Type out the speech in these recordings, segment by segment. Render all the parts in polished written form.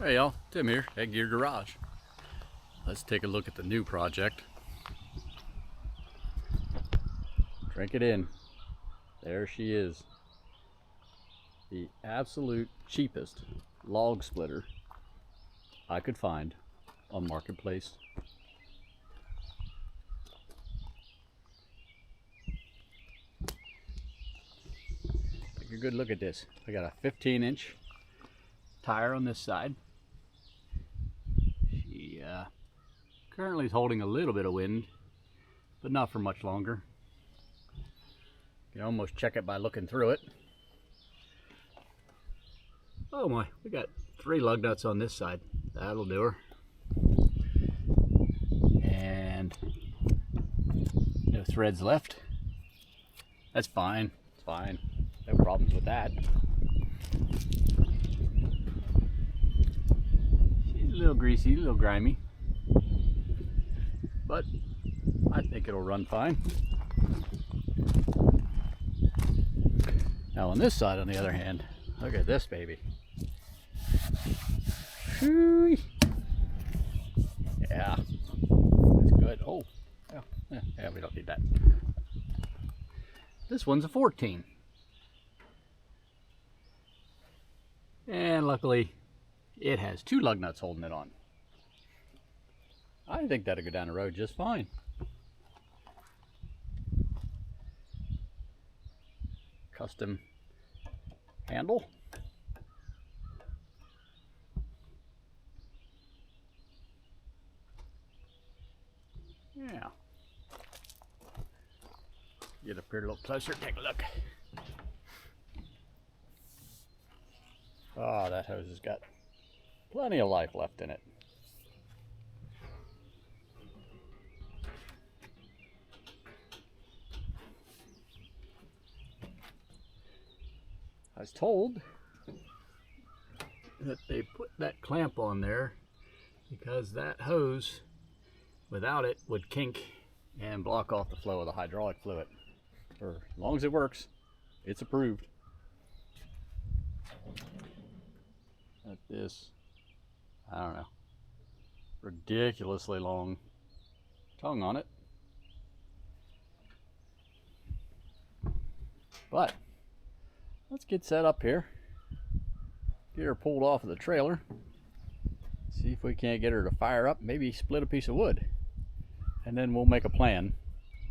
Hey y'all, Tim here, Headgear Garage. Let's take a look at the new project. Drink it in. There she is. The absolute cheapest log splitter I could find on Marketplace. Take a good look at this. I got a 15-inch tire on this side. She currently is holding a little bit of wind, but not for much longer. You can almost check it by looking through it. Oh my, we got 3 lug nuts on this side. That'll do her. And no threads left. That's fine. It's fine. No problems with that. She's a little greasy, a little grimy, but I think it'll run fine. Now on this side, on the other hand, look at this baby. Shoo-wee. Yeah, that's good. Oh, yeah, we don't need that. This one's a 14. And luckily, it has 2 lug nuts holding it on. I think that'll go down the road just fine. Custom handle. Yeah. Get up here a little closer, take a look. Oh, that hose has got plenty of life left in it. I was told that they put that clamp on there because that hose, without it, would kink and block off the flow of the hydraulic fluid. For as long as it works, it's approved. At this, I don't know, ridiculously long tongue on it. But let's get set up here, get her pulled off of the trailer, see if we can't get her to fire up, maybe split a piece of wood, and then we'll make a plan.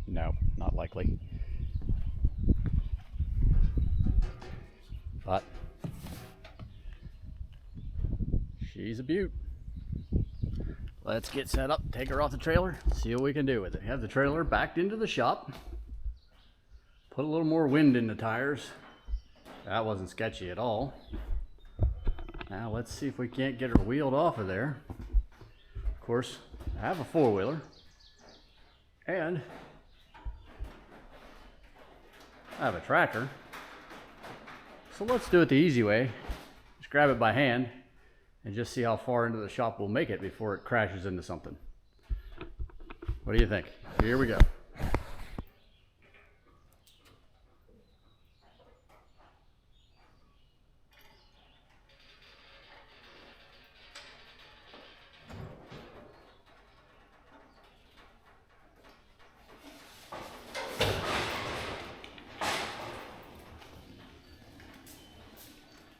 No, not likely. But she's a beaut. Let's get set up, take her off the trailer, see what we can do with it. Have the trailer backed into the shop, put a little more wind in the tires. That wasn't sketchy at all. Now let's see if we can't get her wheeled off of there. Of course, I have a 4-wheeler and I have a tractor. So let's do it the easy way. Just grab it by hand and just see how far into the shop we'll make it before it crashes into something. What do you think? Here we go.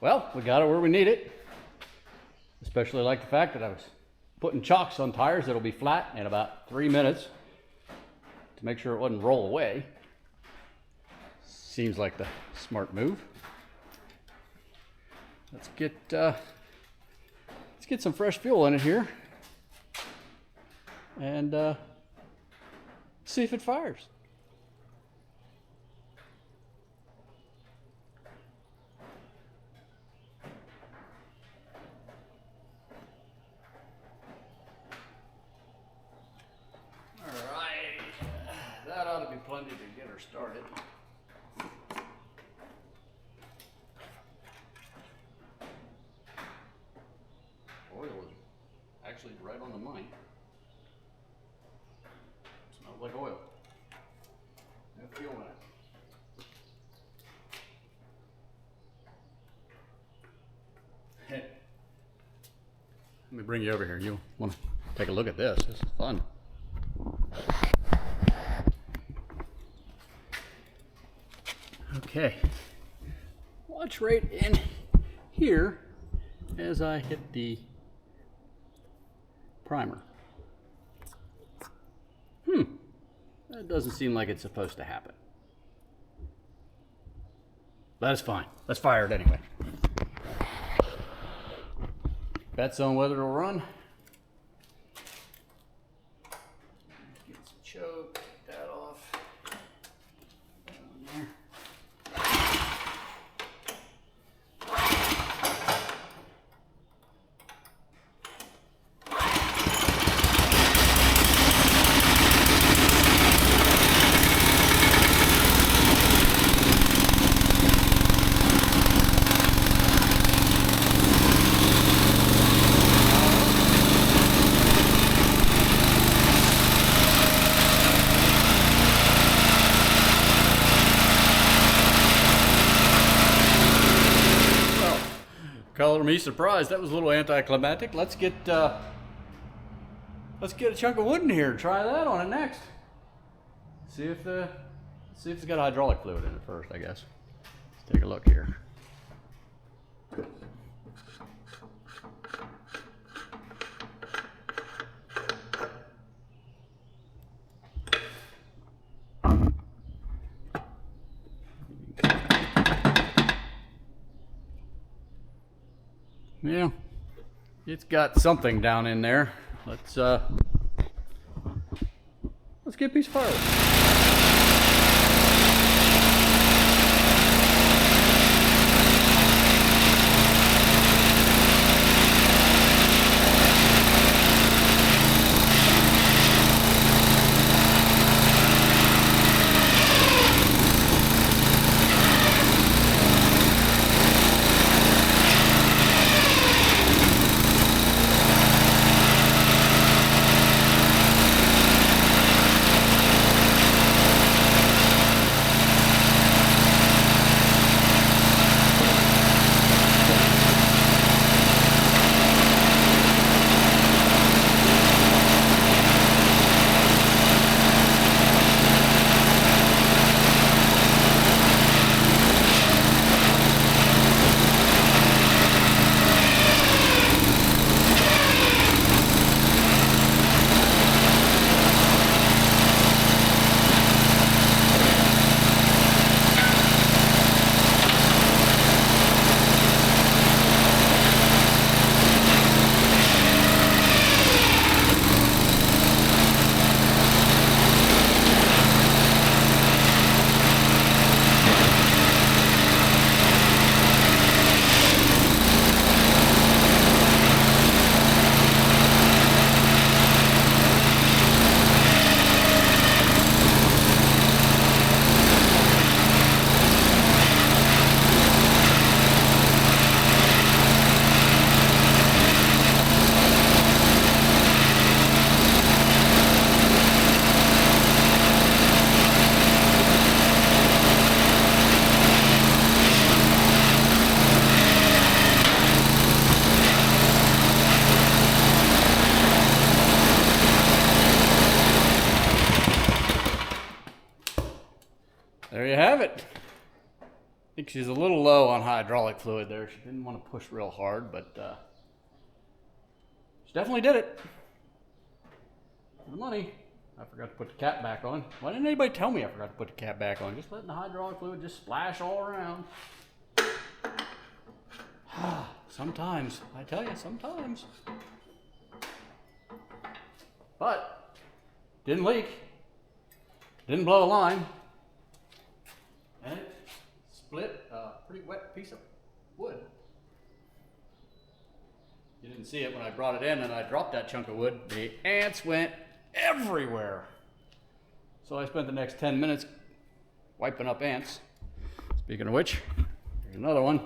Well, we got it where we need it. Especially like the fact that I was putting chocks on tires that'll be flat in about 3 minutes to make sure it wouldn't roll away. Seems like the smart move. Let's get some fresh fuel in it here and see if it fires. That ought to be plenty to get her started. Oil is actually right on the money. Smells like oil. No fuel in it. Let me bring you over here. You want to take a look at this? This is fun. Okay. Watch right in here as I hit the primer. That doesn't seem like it's supposed to happen. That's fine. Let's fire it anyway. Bets on whether it'll run. Get some choke, take that off. That one there. Color me surprised. That was a little anticlimactic. Let's get a chunk of wood in here and try that on it next. See if it's got hydraulic fluid in it first, I guess. Let's take a look here. Yeah, it's got something down in there. Let's get a piece of firewood. There you have it. I think she's a little low on hydraulic fluid there. She didn't want to push real hard, but she definitely did it. For the money. I forgot to put the cap back on. Why didn't anybody tell me I forgot to put the cap back on? Just letting the hydraulic fluid just splash all around. Sometimes, I tell you, sometimes. But, didn't leak. Didn't blow a line. And it split a pretty wet piece of wood. You didn't see it when I brought it in and I dropped that chunk of wood. The ants went everywhere. So I spent the next 10 minutes wiping up ants. Speaking of which, here's another one.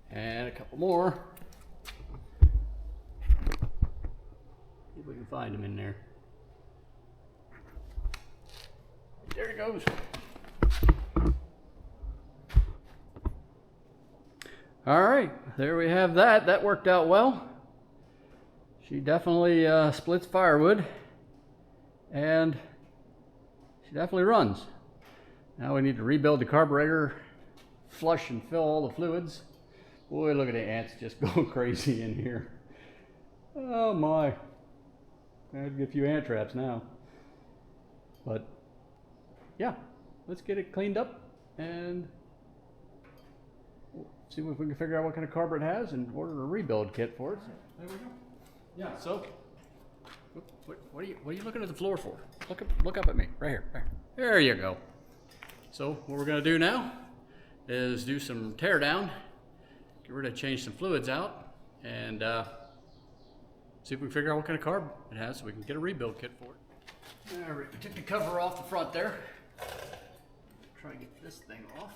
And a couple more. See if we can find them in there. There it goes. All right, there we have that. That worked out well. She definitely splits firewood, and she definitely runs. Now we need to rebuild the carburetor, flush and fill all the fluids. Boy, look at the ants just going crazy in here. Oh my. I had to get a few ant traps now. But yeah, let's get it cleaned up and see if we can figure out what kind of carburetor it has and order a rebuild kit for it. So, there we go. Yeah, so what are you looking at the floor for? Look up at me, right here. There you go. So what we're gonna do now is do some tear down, change some fluids out, and see if we can figure out what kind of carb it has so we can get a rebuild kit for it. All right, we took the cover off the front there. Try to get this thing off.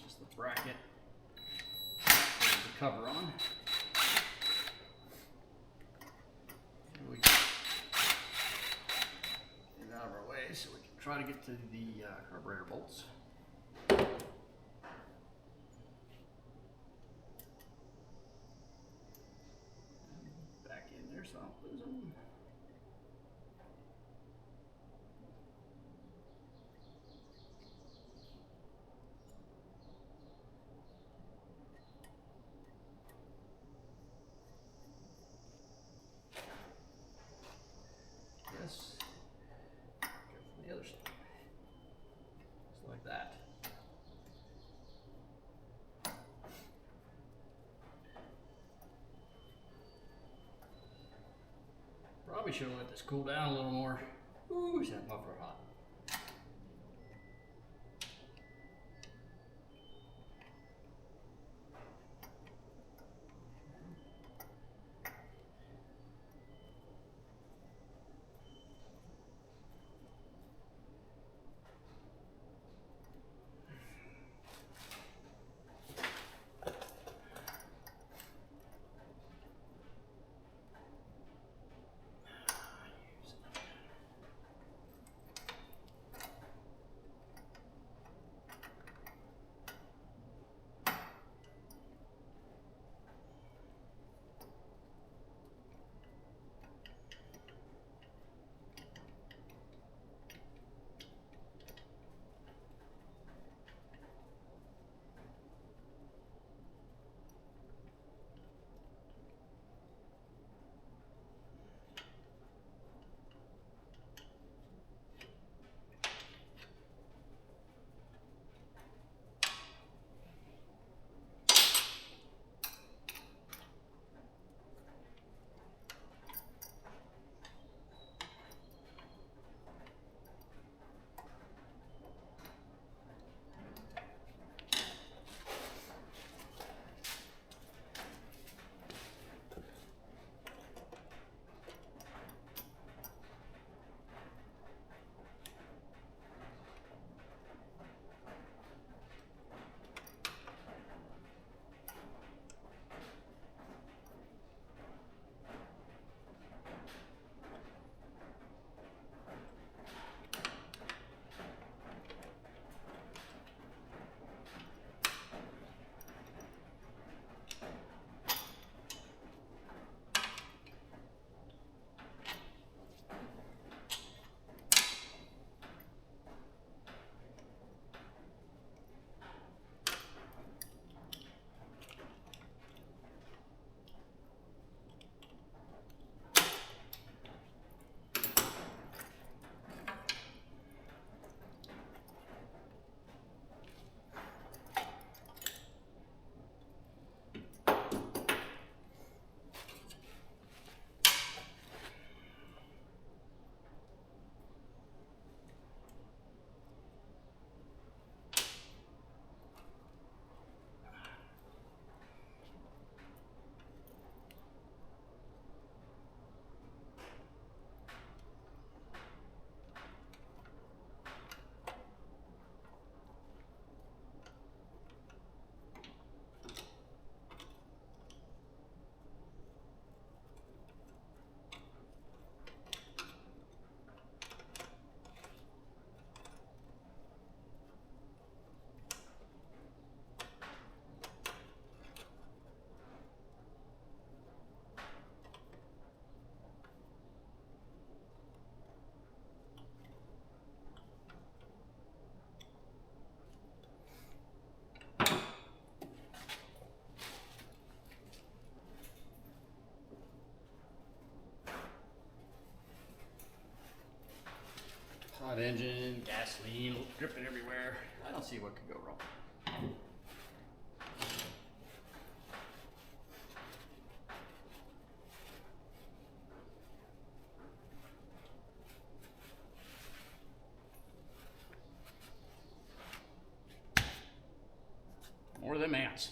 Just the bracket. Put the cover on. Here we go. Get it out of our way so we can try to get to the carburetor bolts. Back in there so I don't lose them. Yes. Go from the other side. Just like that. Probably should have let this cool down a little more. Ooh, is that muffler hot? engine, gasoline dripping everywhere. I don't see what could go wrong. More than ants.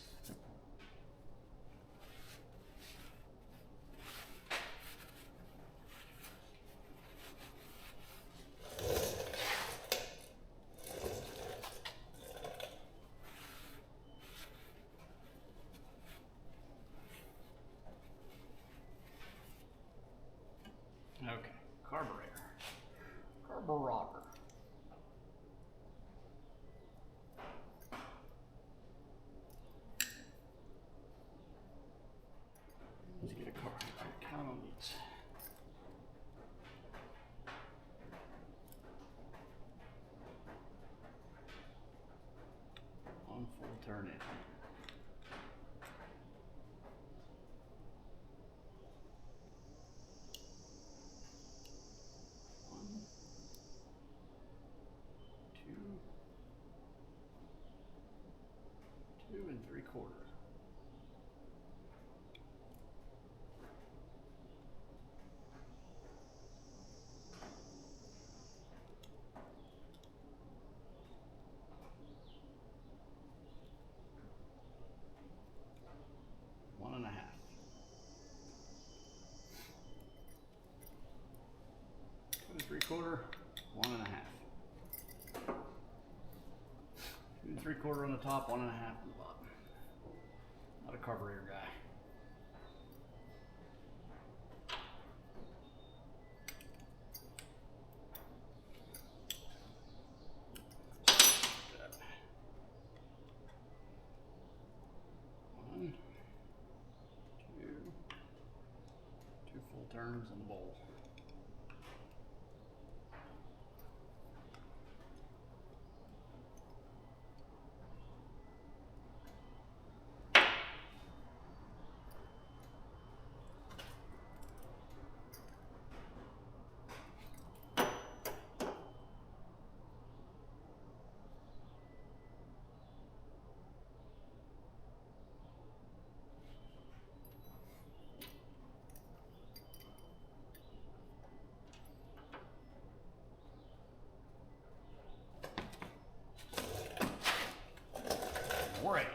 Okay, carburetor. Carburetor. Let's get a car. Count on these. One full turn in. One, 2 3/4. One and a half. 2 3/4. 1 and a half. 2 3/4 on the top, 1 and a half on the bottom. Not a carburetor guy. One, two full turns in the bowl. Great.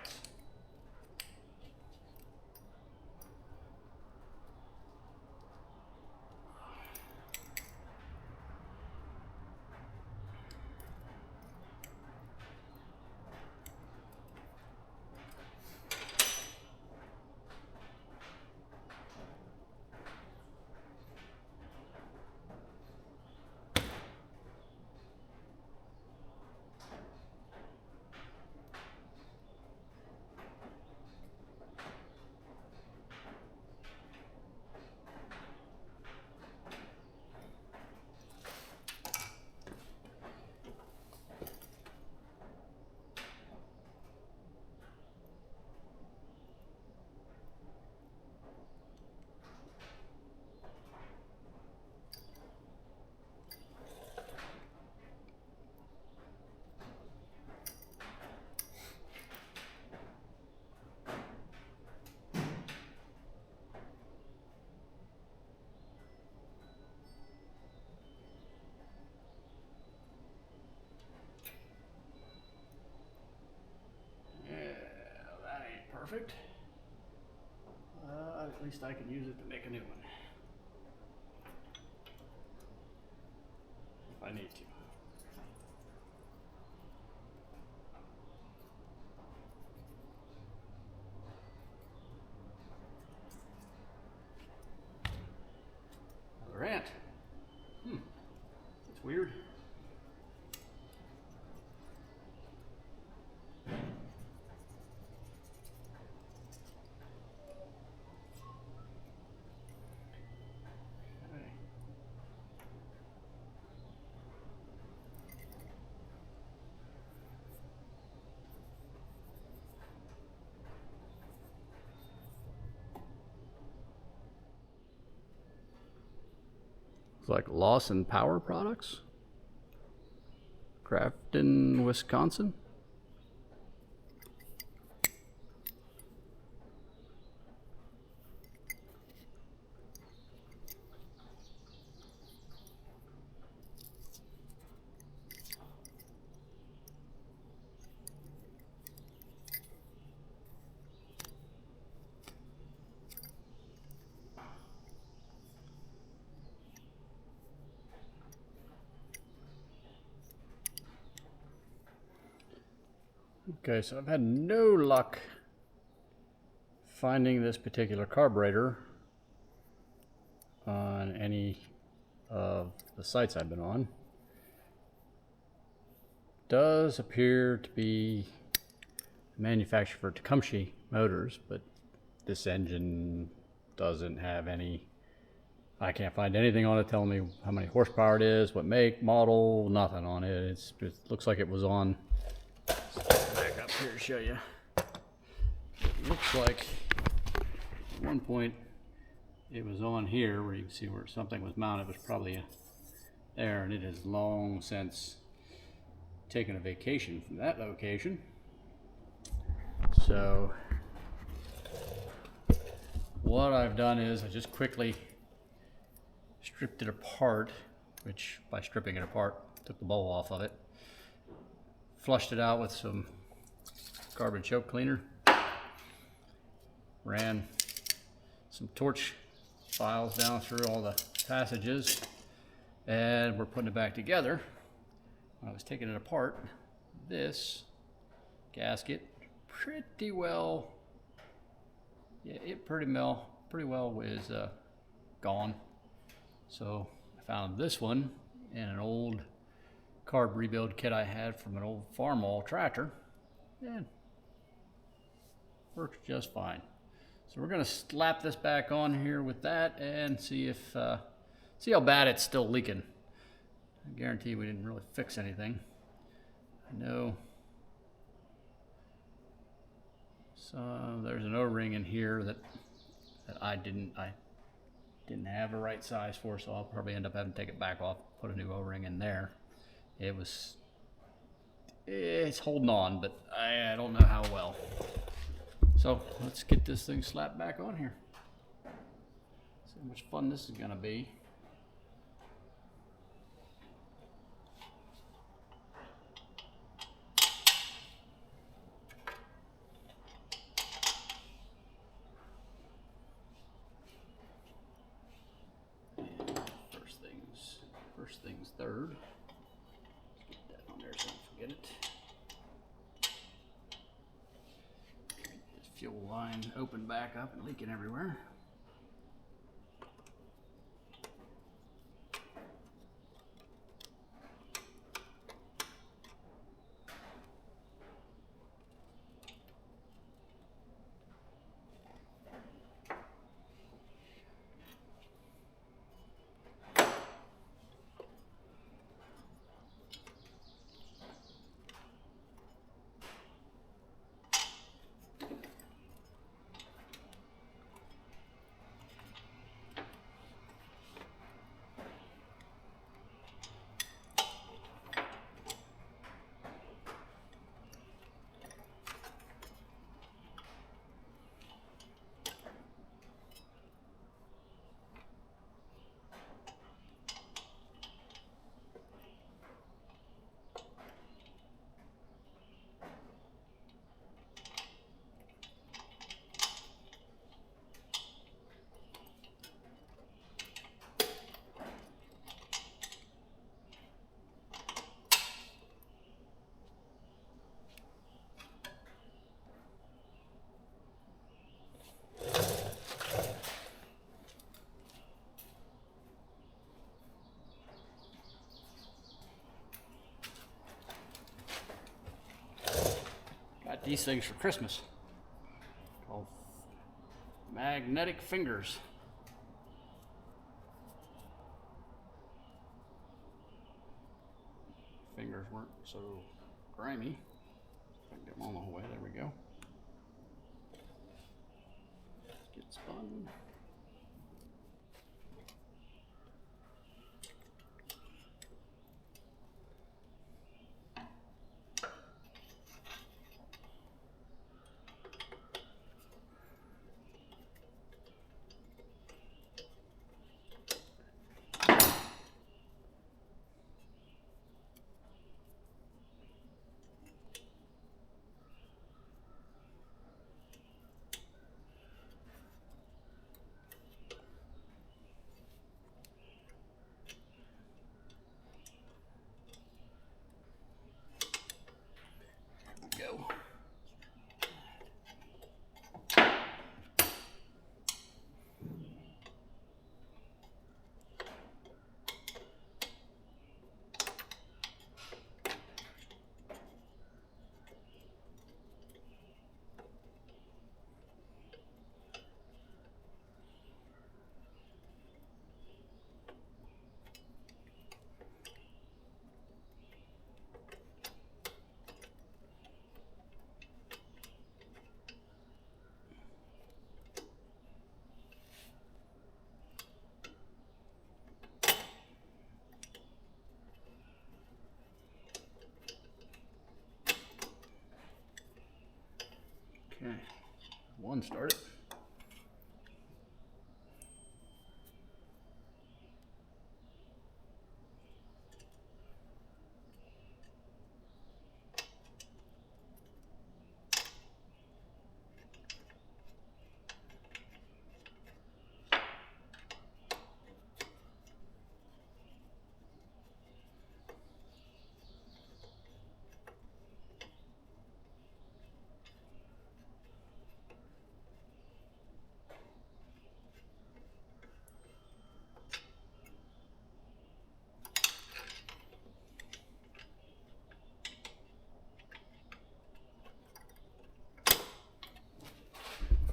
Perfect. At least I can use it to make a new one. If I need to. Another ant. That's weird. It's like Lawson Power Products. Grafton, Wisconsin. Okay, so I've had no luck finding this particular carburetor on any of the sites I've been on. Does appear to be manufactured for Tecumseh Motors, but this engine doesn't have any, I can't find anything on it telling me how many horsepower it is, what make, model, nothing on it. It looks like it was on, back up here to show you. It looks like at one point it was on here where you can see where something was mounted. It was probably there, and it has long since taken a vacation from that location. So what I've done is I just quickly stripped it apart, which by stripping it apart, took the bowl off of it, flushed it out with some carbon choke cleaner, ran some torch files down through all the passages, and we're putting it back together. When I was taking it apart, this gasket pretty well, yeah, it pretty well was gone. So I found this one in an old carb rebuild kit I had from an old Farmall tractor, and works just fine. So we're gonna slap this back on here with that and see if see how bad it's still leaking. I guarantee we didn't really fix anything. I know. So there's an O-ring in here that I didn't have a right size for, so I'll probably end up having to take it back off, put a new O-ring in there. It's holding on, but I don't know how well. So let's get this thing slapped back on here. See how much fun this is gonna be. First things third. Let's get that on there so I don't forget it. This fuel line open back up and leaking everywhere. These things for Christmas, called magnetic fingers. Fingers weren't so grimy. If I can get them on the whole way, there we go. Get spun. unstart it.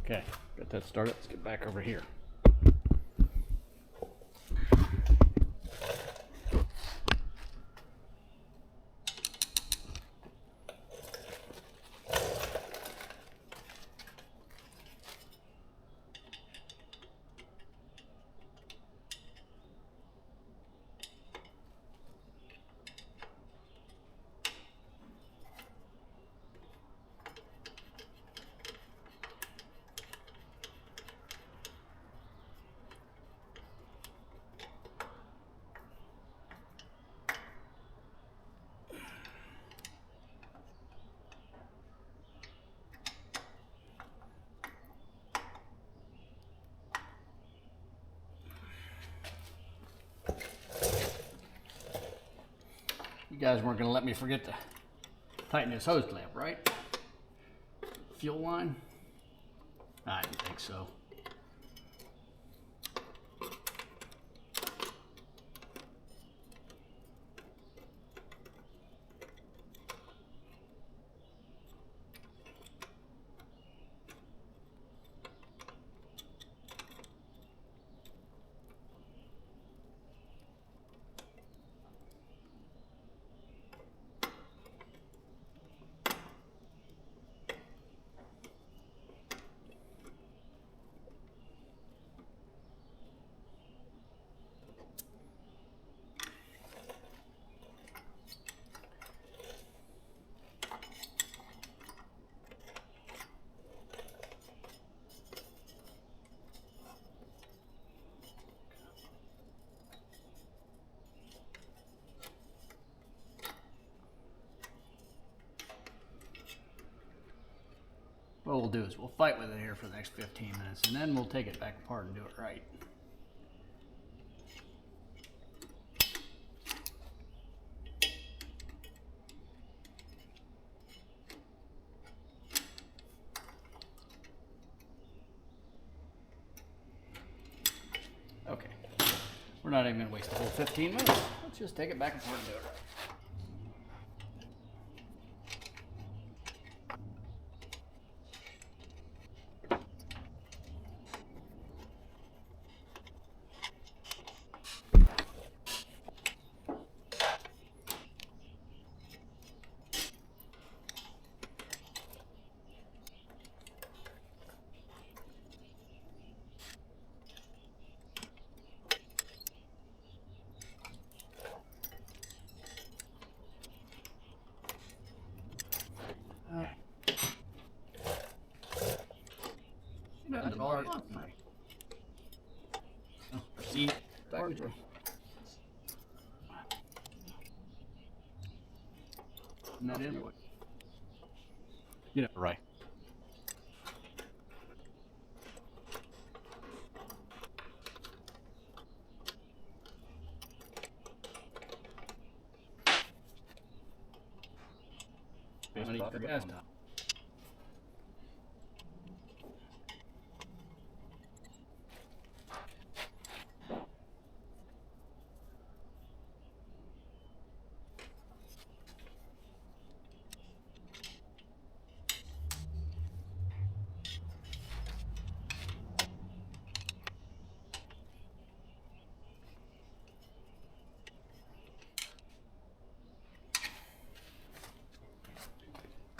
Okay, got that started. Let's get back over here. You guys weren't going to let me forget to tighten this hose clamp, right? Fuel line? I didn't think so. What we'll do is we'll fight with it here for the next 15 minutes, and then we'll take it back apart and do it right. Okay, we're not even going to waste the whole 15 minutes. Let's just take it back apart and do it right. See, not in it. You know, right. Gas top.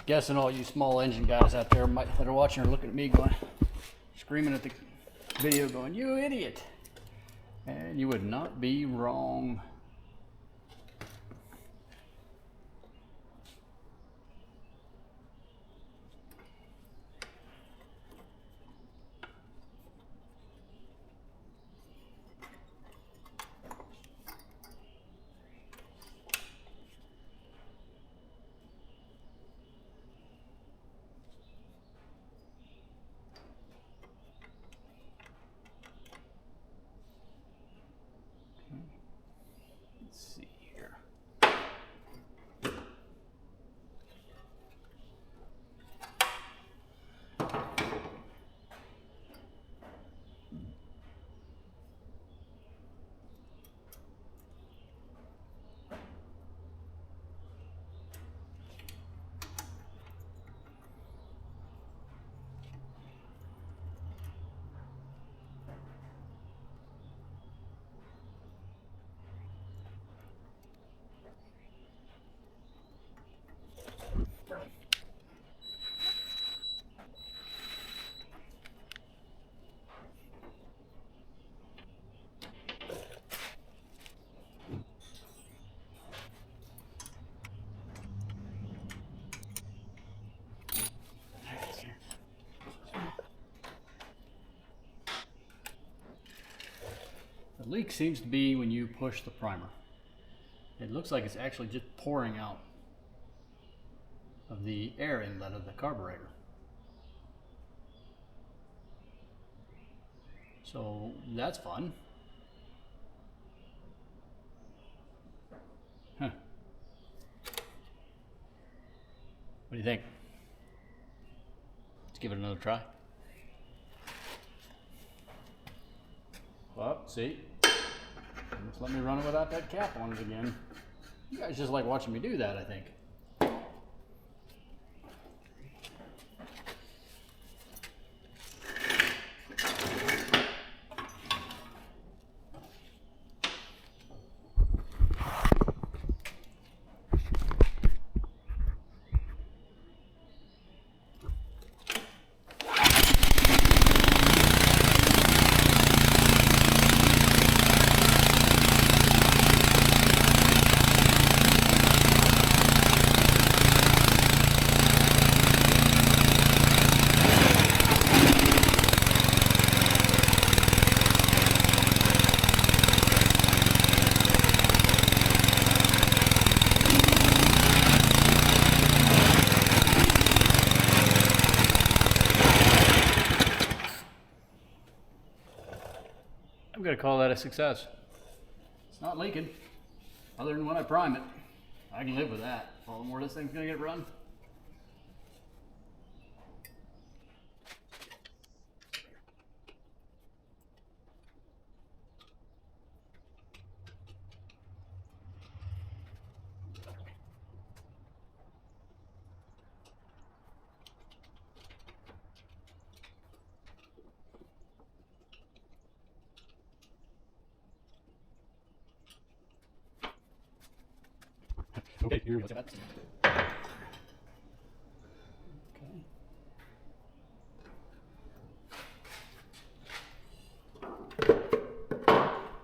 Guessing all you small engine guys out there that are watching are looking at me going, screaming at the video going, you idiot. And you would not be wrong. The leak seems to be when you push the primer. It looks like it's actually just pouring out of the air inlet of the carburetor. So that's fun. Huh. What do you think? Let's give it another try. Well, see? Just let me run it without that cap on it again. You guys just like watching me do that, I think. I'm gonna call that a success. It's not leaking, other than when I prime it. I can live with that. All the more this thing's gonna get run. Okay, here we go. Okay.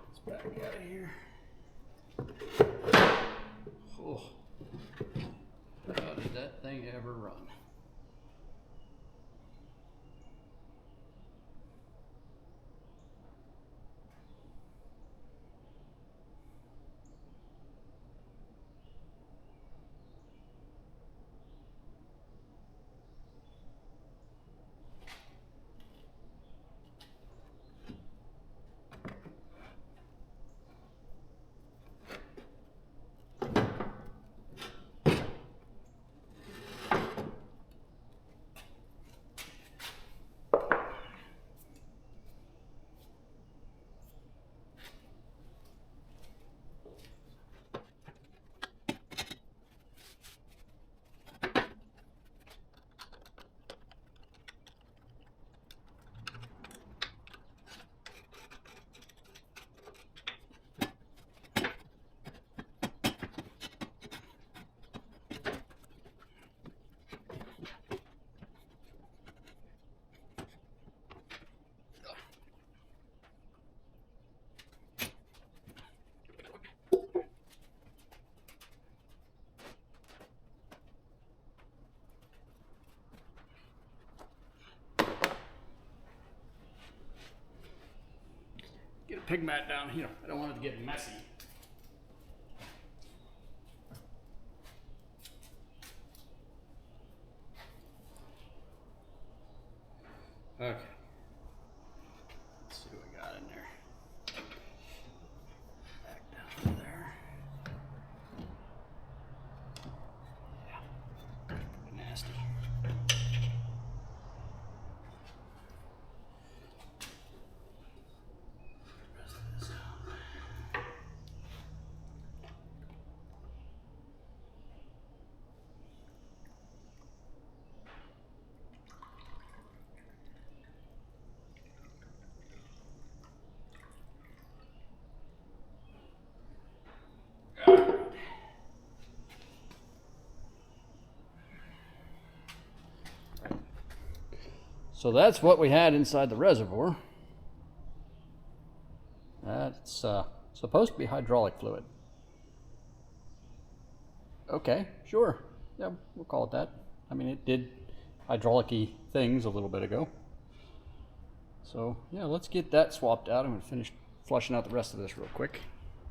Let's back out of here. Oh, how did that thing ever run? Get a pig mat down here. I don't want it to get messy. Okay. Let's see what we got in there. Back down to there. Yeah. Nasty. So that's what we had inside the reservoir. That's supposed to be hydraulic fluid. Okay, sure. Yeah, we'll call it that. I mean, it did hydraulic-y things a little bit ago. So yeah, let's get that swapped out. I'm gonna flushing out the rest of this real quick.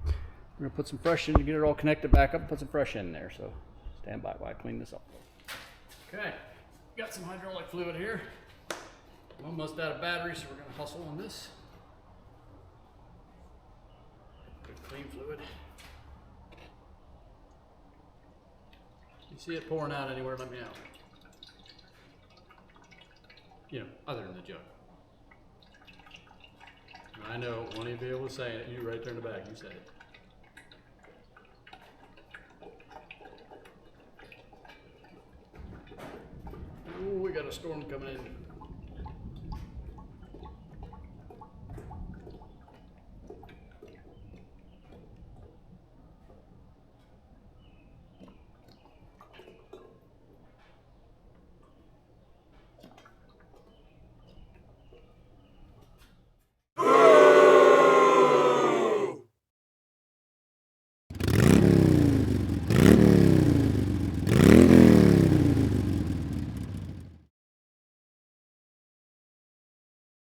We're gonna put some fresh in to get it all connected back up and put some fresh in there. So stand by while I clean this up. Okay, got some hydraulic fluid here. I'm almost out of battery, so we're gonna hustle on this. Good clean fluid. You see it pouring out anywhere, let me know. You know, other than the jug. I know, won't even be able to say it. You right there in the back, you said it. Ooh, we got a storm coming in.